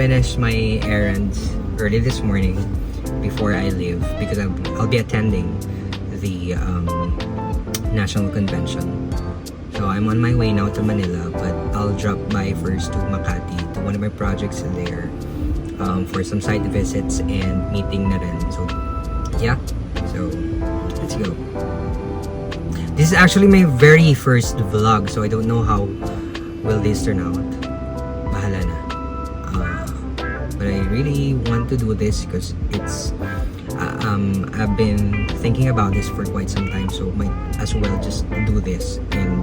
finished my errands early this morning before I leave because I'll be attending the National Convention. So I'm on my way now to Manila, but I'll drop by first to Makati to one of my projects there for some site visits and meeting na rin. So yeah, so let's go. This is actually my very first vlog, so I don't know how will this turn out. Bahala na. But I really want to do this because it's I've been thinking about this for quite some time, so might as well just do this and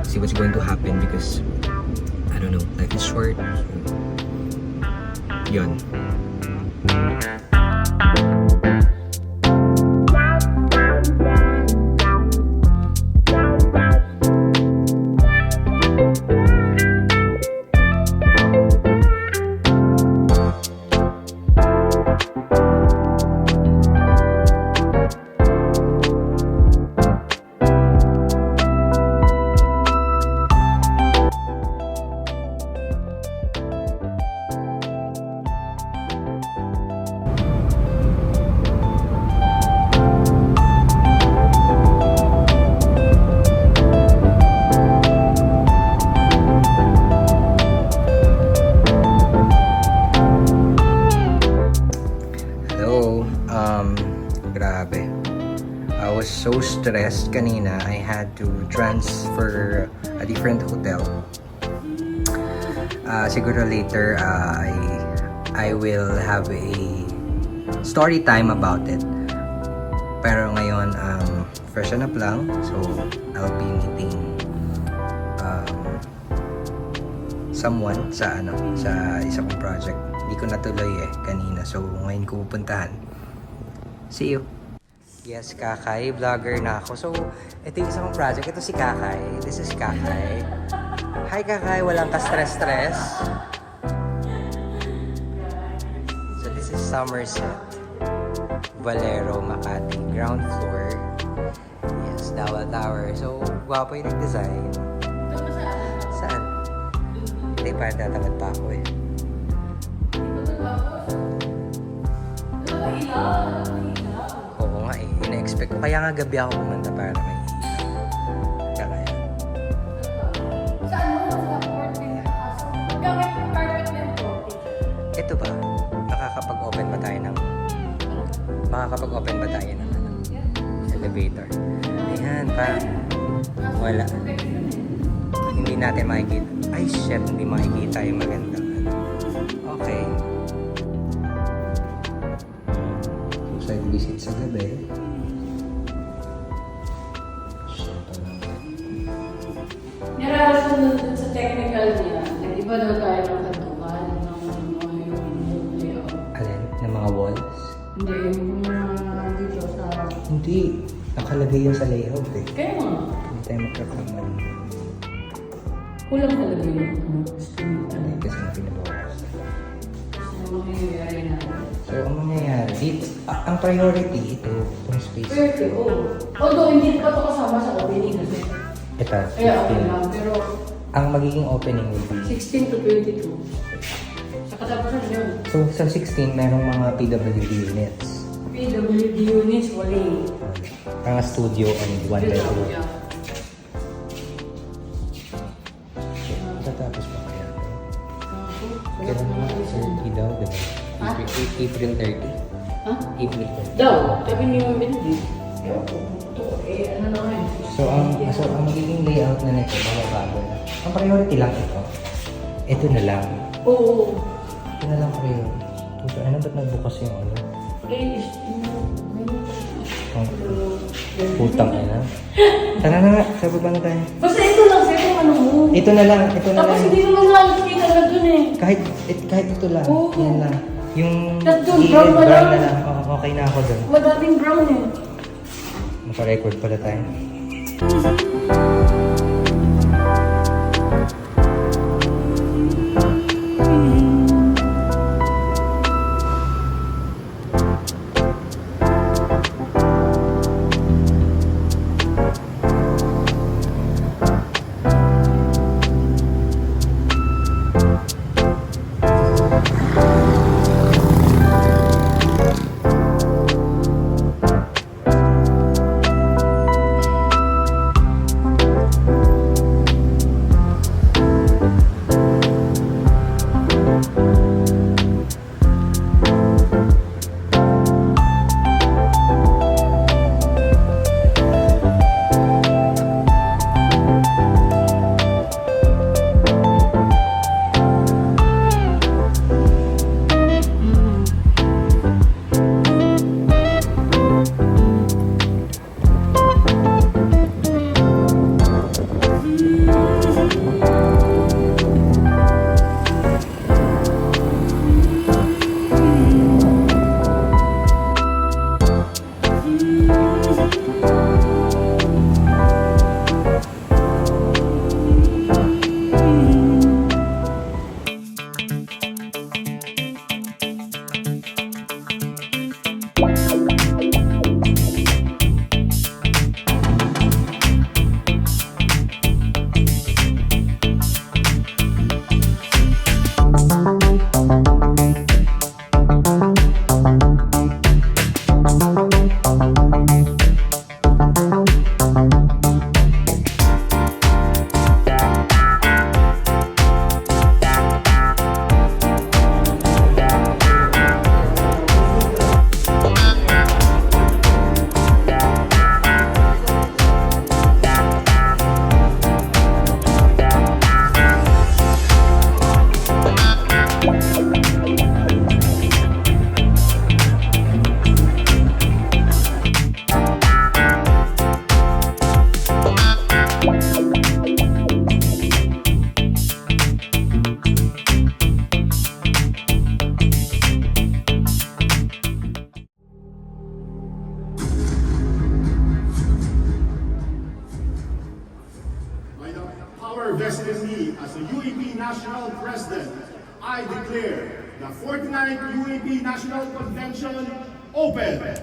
see what's going to happen because I don't know, life is short. So, yun. Grabe. I was so stressed kanina. I had to transfer a different hotel. Siguro later I will have a story time about it. Pero ngayon freshen up lang. So I'll be meeting someone sa isa kong project. Hindi ko natuloy kanina. So ngayon ko pupuntahan. See you. Yes, Kakay. Vlogger na ako. So, ito yung isang project. Ito si Kakay. This is Kakay. Hi, Kakay. Walang ka-stress-stress. So, this is Somerset. Valero, Makati. Ground floor. Yes, Dawal Tower. So, gwapo yung nag-design. Saan? Hindi, parang tatamad pa ako eh. Oo nga eh, ina-expect ko. Kaya nga gabi ako pumunta para may kaya. Ito ba? Makakapag-open ba tayo ng elevator? Ayan, parang wala. Hindi natin makikita. Ay, shit, hindi makikita yung maganda. Okay. Site visit sa gabi. Narasunod dun sa technical niya, nag-iba daw tayo ng kantukan yung layout. Alin? Ng mga walls? Hindi, yung mga dito sa... Hindi. Nakalagay yun sa layout eh. Kaya nga. Hindi tayo magkakamali. Kulang talaga yung estimate. Ano yung kasi na pinabawas. Ano mangyayari na? So, ang mangyayari dito, ang priority ito, itong space. Perfect, oo. Although hindi pa ito kasama sa opening kasi. Ito, Kaya okay 16. lang, pero Ang magiging opening will be 16 to 22. Sa katapusan yun. so sa 16 merong mga PWD units. PWD units, wali. Parang studio and one level. Yeah. Tatapos pa kaya? Kailan naman? 30 daw, diba? Ha? April 30. Ha? April 30. Daw, sabi niyo yung hindi. Ano naman? So ang magiging layout na nito, mababago na. Ang priority lang ito. Ito na lang. Oo. Ito na lang priority. Ito, ano ba't nagbukas yung ano? Playlist. Ang putang ina. Tara na nga, sa baba na tayo. Basta ito lang, sir, kung ano mo. Ito na lang, ito na Tapos lang. hindi naman nakikita na dun eh. Kahit ito lang, Oo. yan lang. Yung Tapos doon, gilid, brown brown na na lang. lang. Oo, okay na ako doon. Madaming brown eh. Naka-record pala tayo. 29th UAP National Convention open.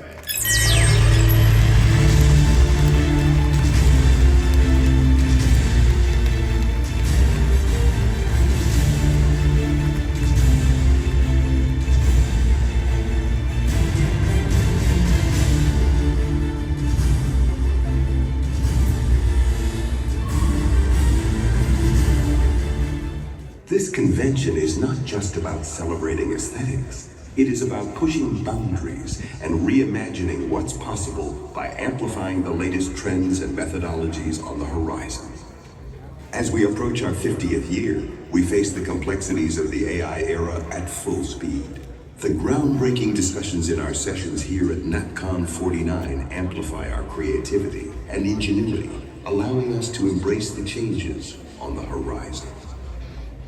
This convention is not just about celebrating aesthetics. It is about pushing boundaries and reimagining what's possible by amplifying the latest trends and methodologies on the horizon. As we approach our 50th year, we face the complexities of the AI era at full speed. The groundbreaking discussions in our sessions here at NatCon 49 amplify our creativity and ingenuity, allowing us to embrace the changes on the horizon.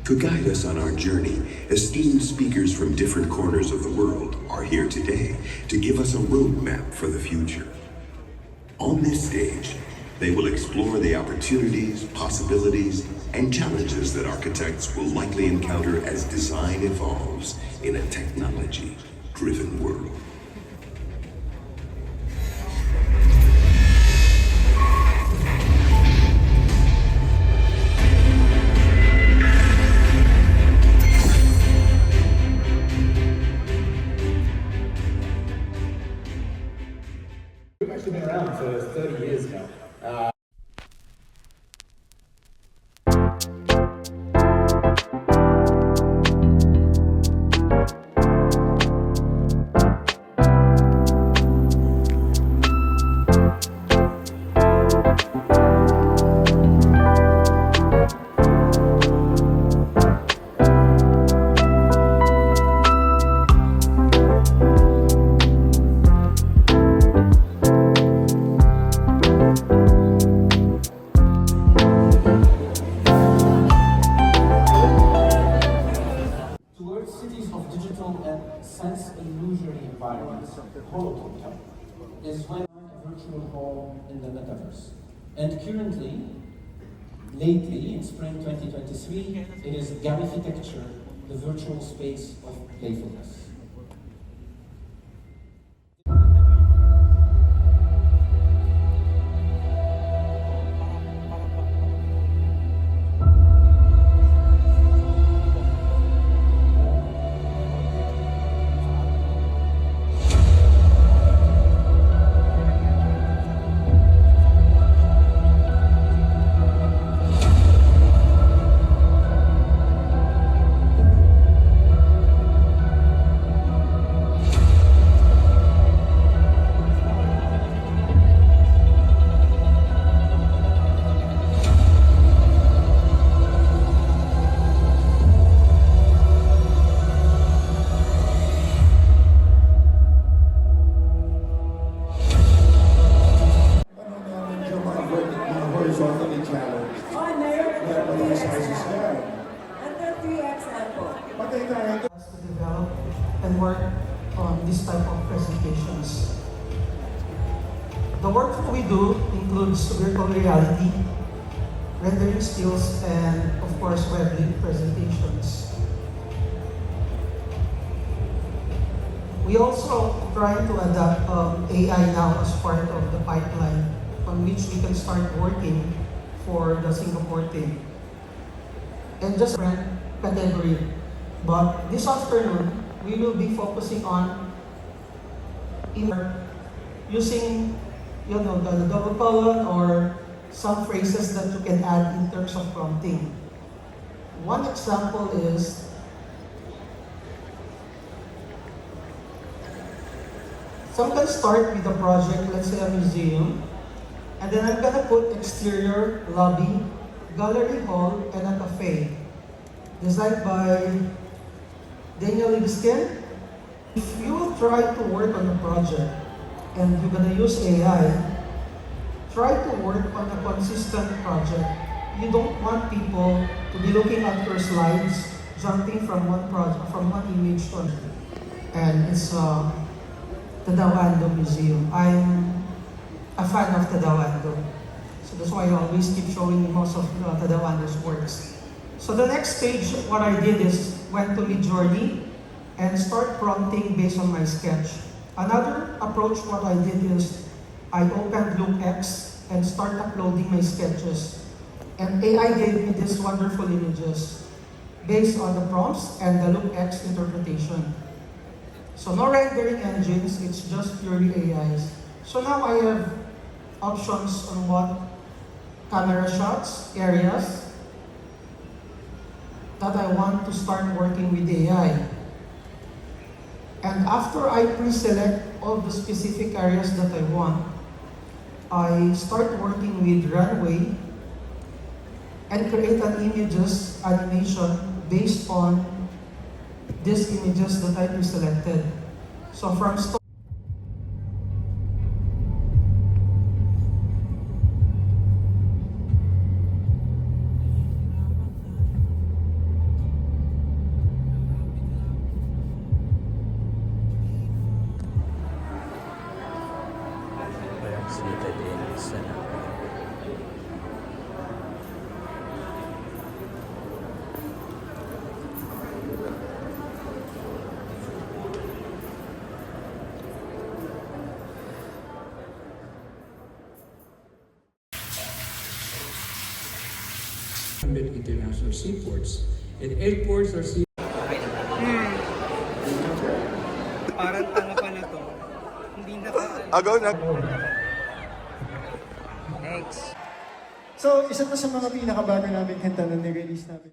To guide us on our journey, esteemed speakers from different corners of the world are here today to give us a roadmap for the future. On this stage, they will explore the opportunities, possibilities, and challenges that architects will likely encounter as design evolves in a technology-driven world. We've actually been around for 30 years now. Towards cities of digital and sense illusory environments, Holotopia is when a virtual hall in the metaverse. And currently, lately, in spring 2023, it is Gamifictecture, the virtual space of playfulness. Horizontally challenged. Oh, meron Yeah, po. mali sizes yan. Under 3XL po. Patay tayo. To develop and work on this type of presentations. The work that we do includes virtual reality, rendering skills, and of course web presentations. We also try to adapt AI now as part of the pipeline on which we can start working for the Singapore team. And just category. But this afternoon, we will be focusing on using, the double colon or some phrases that you can add in terms of prompting. One example is, so I'm going to start with a project, let's say a museum, and then I'm going to put exterior, lobby, gallery hall, and a cafe. Designed by Daniel Libeskind. If you will try to work on a project and you're going to use AI, try to work on a consistent project. You don't want people to be looking at your slides, jumping from one project, from one image to another. And it's Tadawando Museum. I'm a fan of Tadawando. So that's why I always keep showing most of Tadawando's works. So the next stage, what I did is went to Midjourney and start prompting based on my sketch. Another approach what I did is I opened LookX and start uploading my sketches. And AI gave me these wonderful images based on the prompts and the LookX interpretation. So no rendering engines, it's just purely AIs. So now I have options on what camera shots, areas that I want to start working with AI. And after I pre-select all the specific areas that I want, I start working with Runway and create an images animation based on these images that I pre-selected. So from Seated in Senate. International seaports and airports or sea. Parang tanga pa na to. Hindi na pa. Thanks. So, isa pa sa mga pinakabago namin kanta na nirelease namin.